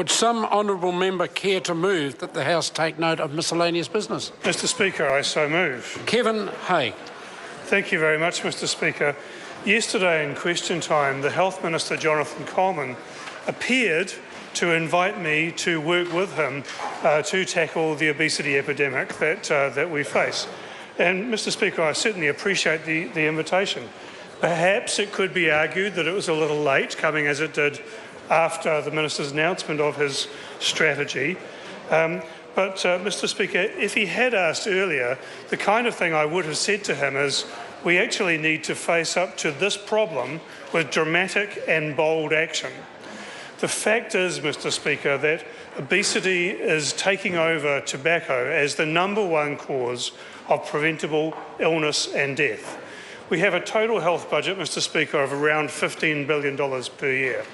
Would some honourable member care to move that the House take note of miscellaneous business? Mr Speaker, I so move. Kevin Hague. Thank you very much, Mr Speaker. Yesterday in question time, the Health Minister, Jonathan Coleman, appeared to invite me to work with him to tackle the obesity epidemic that we face. And, Mr Speaker, I certainly appreciate the invitation. Perhaps it could be argued that it was a little late, coming as it did after the Minister's announcement of his strategy. But, Mr Speaker, if he had asked earlier, the kind of thing I would have said to him is, we actually need to face up to this problem with dramatic and bold action. The fact is, Mr Speaker, that obesity is taking over tobacco as the #1 cause of preventable illness and death. We have a total health budget, Mr Speaker, of around $15 billion per year.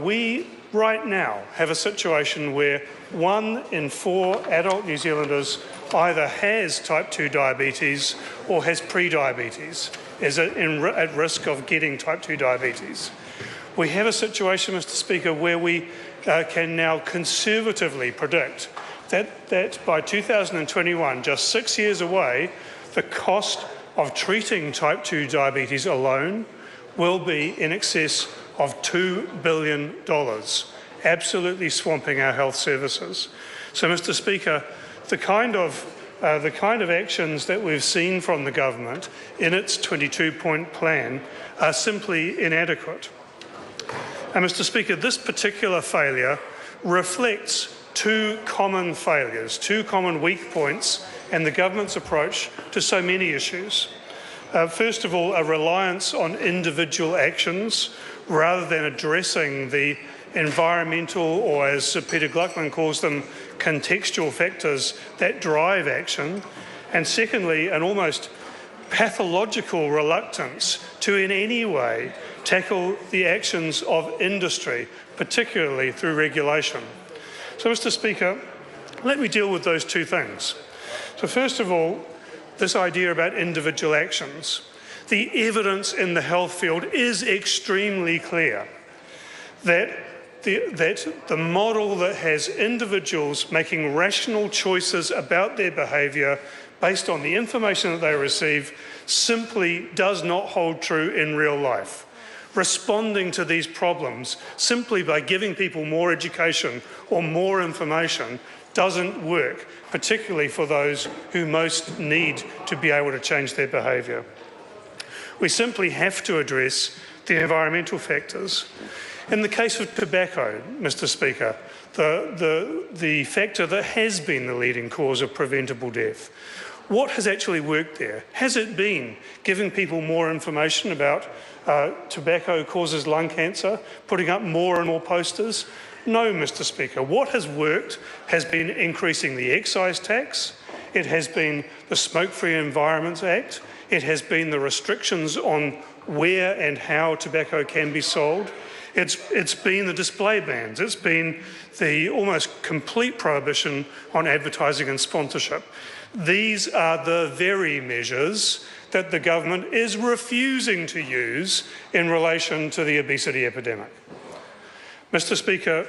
We right now have a situation where 1 in 4 adult New Zealanders either has type 2 diabetes or has pre-diabetes, is at risk of getting type 2 diabetes. We have a situation, Mr Speaker, where we can now conservatively predict that by 2021, just 6 years away, the cost of treating type 2 diabetes alone will be in excess of $2 billion, absolutely swamping our health services. So, Mr Speaker, the kind of actions that we've seen from the government in its 22-point plan are simply inadequate. And, Mr Speaker, this particular failure reflects two common failures, two common weak points in the government's approach to so many issues. First of all, a reliance on individual actions rather than addressing the environmental, or as Peter Gluckman calls them, contextual factors that drive action. And secondly, an almost pathological reluctance to in any way tackle the actions of industry, particularly through regulation. So, Mr Speaker, let me deal with those two things. So first of all, this idea about individual actions. The evidence in the health field is extremely clear that the model that has individuals making rational choices about their behaviour based on the information that they receive simply does not hold true in real life. Responding to these problems simply by giving people more education or more information doesn't work, particularly for those who most need to be able to change their behaviour. We simply have to address the environmental factors. In the case of tobacco, Mr Speaker, the factor that has been the leading cause of preventable death, what has actually worked there? Has it been giving people more information about tobacco causes lung cancer, putting up more and more posters? No, Mr Speaker. What has worked has been increasing the excise tax. It has been the Smoke-Free Environments Act. It has been the restrictions on where and how tobacco can be sold. It's been the display bans. It's been the almost complete prohibition on advertising and sponsorship. These are the very measures that the government is refusing to use in relation to the obesity epidemic. Mr Speaker,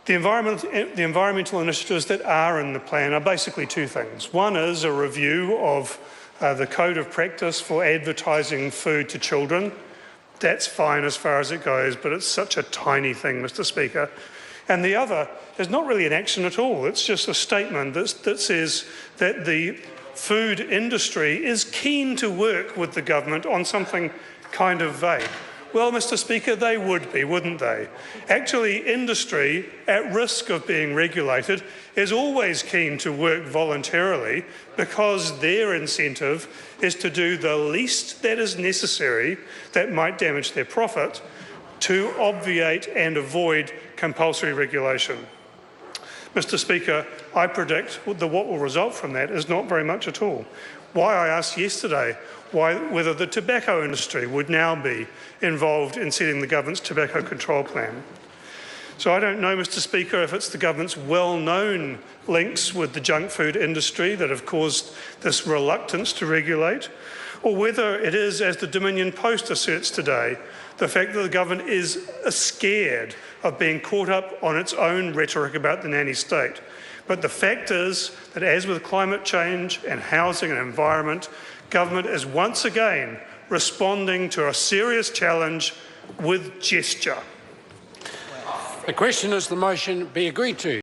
the environmental initiatives that are in the plan are basically two things. One is a review of the code of practice for advertising food to children. That's fine as far as it goes, but it's such a tiny thing, Mr Speaker. And the other is not really an action at all. It's just a statement that says that the food industry is keen to work with the government on something kind of vague. Well, Mr Speaker, they would be, wouldn't they? Actually, industry, at risk of being regulated, is always keen to work voluntarily because their incentive is to do the least that is necessary that might damage their profit to obviate and avoid compulsory regulation. Mr Speaker, I predict that what will result from that is not very much at all. Why I asked yesterday whether the tobacco industry would now be involved in setting the government's tobacco control plan. So I don't know, Mr Speaker, if it's the government's well-known links with the junk food industry that have caused this reluctance to regulate, or whether it is, as the Dominion Post asserts today, the fact that the government is scared of being caught up on its own rhetoric about the nanny state. But the fact is that, as with climate change and housing and environment, government is once again responding to a serious challenge with gesture. The question is the motion be agreed to.